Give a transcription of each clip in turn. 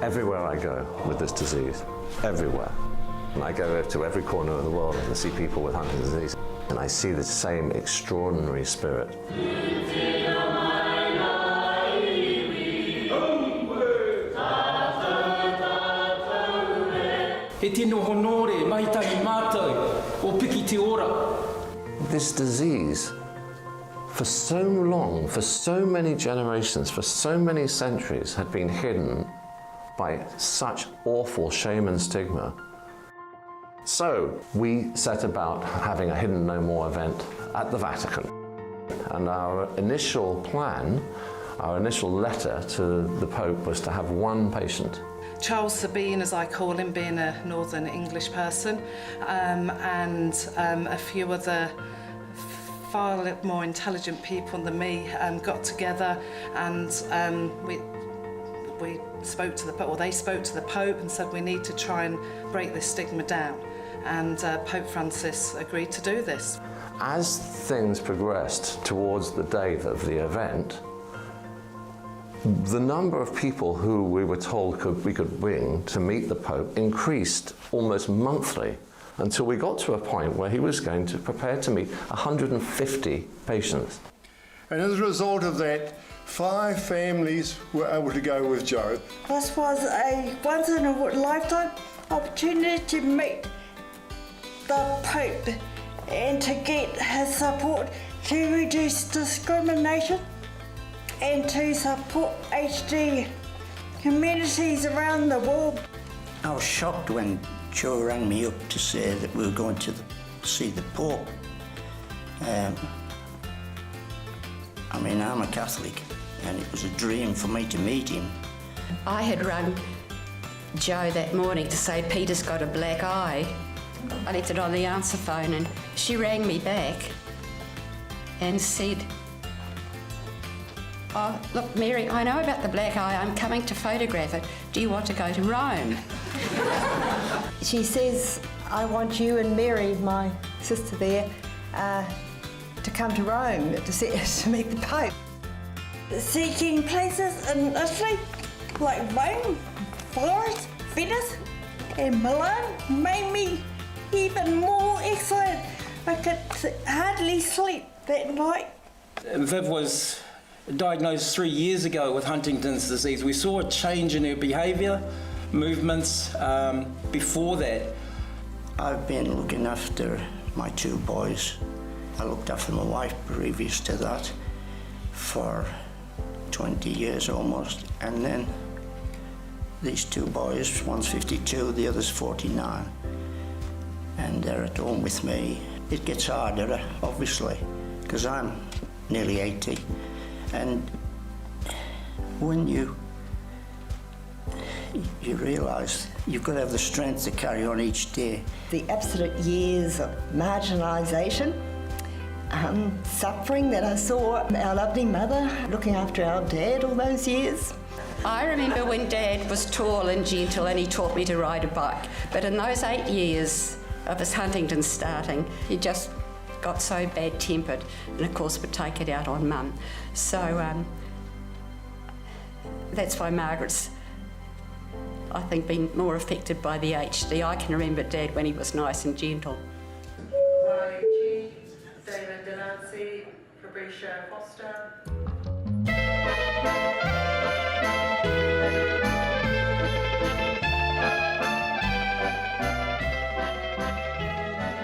everywhere I go with this disease, everywhere. And I go to every corner of the world and see people with Huntington's disease, and I see the same extraordinary spirit. This disease, for so long, for so many generations, for so many centuries, had been hidden by such awful shame and stigma. So we set about having a Hidden No More event at the Vatican. And our initial plan, our initial letter to the Pope was to have one patient. Charles Sabine, as I call him, being a Northern English person, and a few other far more intelligent people than me got together, and we spoke to the Pope, or they spoke to the Pope and said we need to try and break this stigma down. And Pope Francis agreed to do this. As things progressed towards the date of the event, the number of people who we were told we could bring to meet the Pope increased almost monthly, until we got to a point where he was going to prepare to meet 150 patients. And as a result of that, 5 families were able to go with Joe. This was a once-in-a-lifetime opportunity to meet the Pope and to get his support to reduce discrimination and to support HD communities around the world. I was shocked when Joe rang me up to say that we were going to see the Pope. I mean, I'm a Catholic, and it was a dream for me to meet him. I had rung Joe that morning to say Peter's got a black eye. I left it on the answer phone, and she rang me back and said, "Oh, look, Mary, I know about the black eye. I'm coming to photograph it. Do you want to go to Rome?" She says, "I want you and Mary, my sister there, to come to Rome to meet the Pope." Seeking places in Italy, like Rome, Florence, Venice, and Milan, made me even more excited. I could hardly sleep that night. Viv was diagnosed 3 years ago with Huntington's disease. We saw a change in her behaviour, movements before that. I've been looking after my 2 boys. I looked after my wife previous to that for 20 years almost, and then these 2 boys, one's 52, the other's 49, and they're at home with me. It gets harder, obviously, because I'm nearly 80, and when you realise you've got to have the strength to carry on each day. The absolute years of marginalisation, suffering that I saw our lovely mother looking after our dad all those years. I remember when Dad was tall and gentle and he taught me to ride a bike, but in those 8 years of his Huntington starting, he just got so bad-tempered, and of course would take it out on Mum. So that's why Margaret's, I think, been more affected by the HD. I can remember Dad when he was nice and gentle. David Delancey, Fabricia Foster.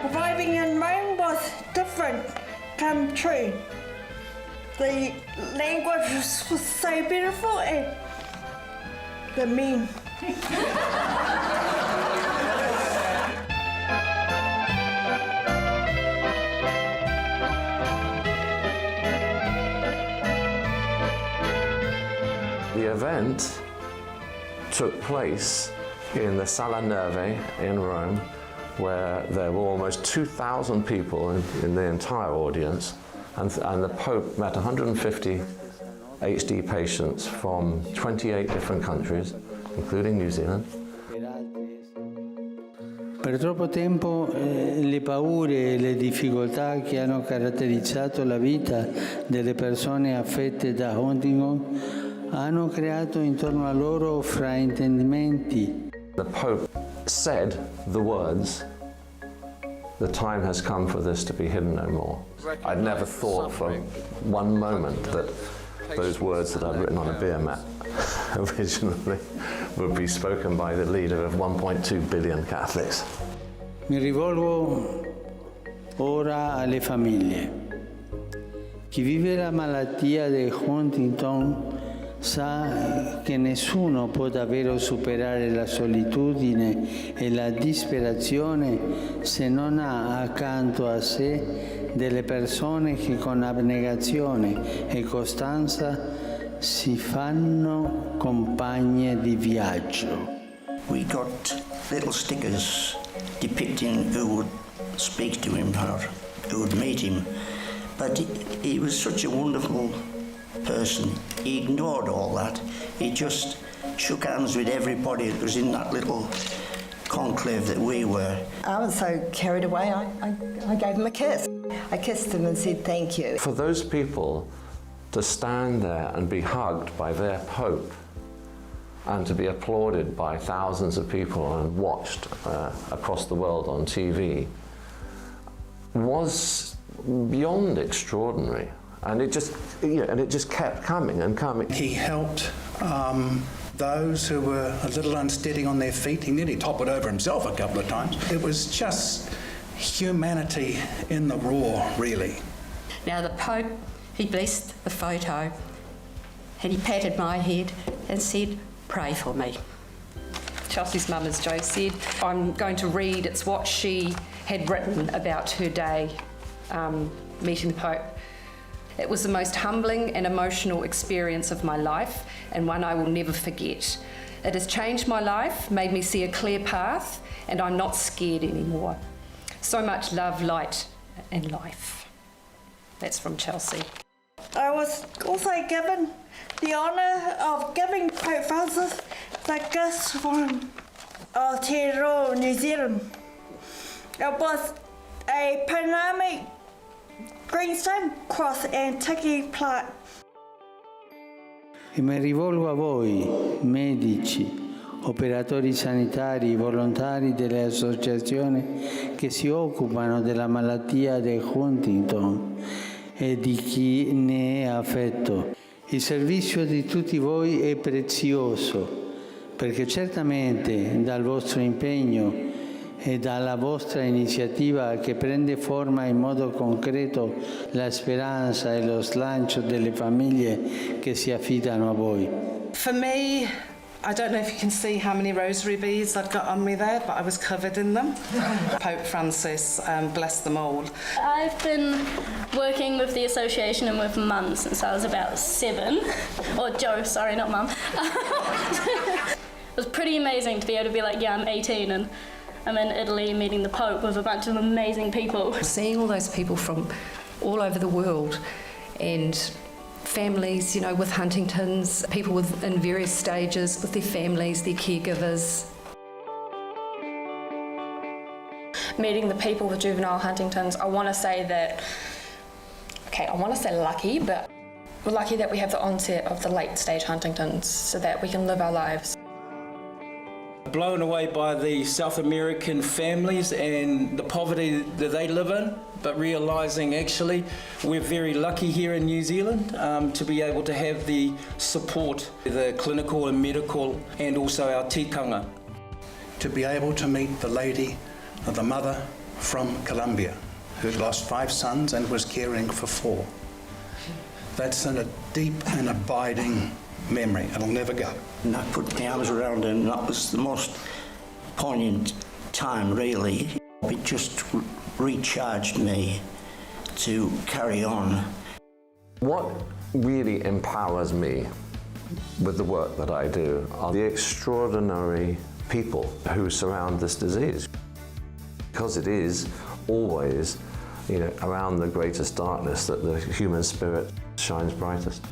Arriving in Rome was different, come true. The language was so beautiful, and the men. The event took place in the Sala Nerve in Rome, where there were almost 2,000 people in the entire audience, and the Pope met 150 HD patients from 28 different countries, including New Zealand. Per troppo tempo le paure e le difficoltà che hanno caratterizzato la vita delle persone affette da Huntington hanno creato intorno a loro fraintendimenti. The Pope said the words, "The time has come for this to be hidden no more." I'd never thought for one moment that those words that I've written on a beer mat originally would be spoken by the leader of 1.2 billion Catholics. Mi rivolgo ora alle famiglie. Chi vive la malattia di Huntington sa che nessuno può davvero superare la solitudine e la disperazione se non ha accanto a sé delle persone che con abnegazione e costanza si fanno compagne di viaggio. We got little stickers depicting who would speak to him or who would meet him. But he was such a wonderful person. He ignored all that. He just shook hands with everybody that was in that little conclave that we were. I was so carried away, I gave him a kiss. I kissed him and said thank you. For those people to stand there and be hugged by their Pope and to be applauded by thousands of people and watched across the world on TV was beyond extraordinary. And it just kept coming and coming. He helped those who were a little unsteady on their feet. He nearly toppled over himself a couple of times. It was just humanity in the raw, really. Now the Pope, he blessed the photo and he patted my head and said, "Pray for me." Chelsea's mum, as Jo said, I'm going to read, it's what she had written about her day meeting the Pope. It was the most humbling and emotional experience of my life, and one I will never forget. It has changed my life, made me see a clear path, and I'm not scared anymore. So much love, light, and life. That's from Chelsea. I was also given the honour of giving Pope Francis the gifts from Aotearoa, New Zealand. It was a Pounamu greenstone cross and tiki plaque. E mi rivolgo a voi, medici, operatori sanitari, volontari delle associazioni che si occupano della malattia di Huntington e di chi ne è affetto. Il servizio di tutti voi è prezioso, perché certamente dal vostro impegno e dalla vostra iniziativa che prende forma in modo concreto la speranza e lo slancio delle famiglie che si affidano a voi. For me, I don't know if you can see how many rosary beads I've got on me there, but I was covered in them. Pope Francis, bless them all. I've been working with the association and with Mum since I was about 7. Or Jo, sorry, not Mum. It was pretty amazing to be able to be like, yeah, I'm 18 and I'm in Italy meeting the Pope with a bunch of amazing people. Seeing all those people from all over the world and families, you know, with Huntington's, people in various stages with their families, their caregivers. Meeting the people with juvenile Huntington's, I want to say that, I want to say lucky, but we're lucky that we have the onset of the late stage Huntington's so that we can live our lives. Blown away by the South American families and the poverty that they live in, but realising actually we're very lucky here in New Zealand to be able to have the support, the clinical and medical, and also our tikanga. To be able to meet the lady, the mother from Colombia, who lost 5 sons and was caring for 4. That's a deep and abiding memory. It'll never go. And I put my arms around her, and that was the most poignant time, really. It just recharged me to carry on. What really empowers me with the work that I do are the extraordinary people who surround this disease. Because it is always, around the greatest darkness that the human spirit shines brightest.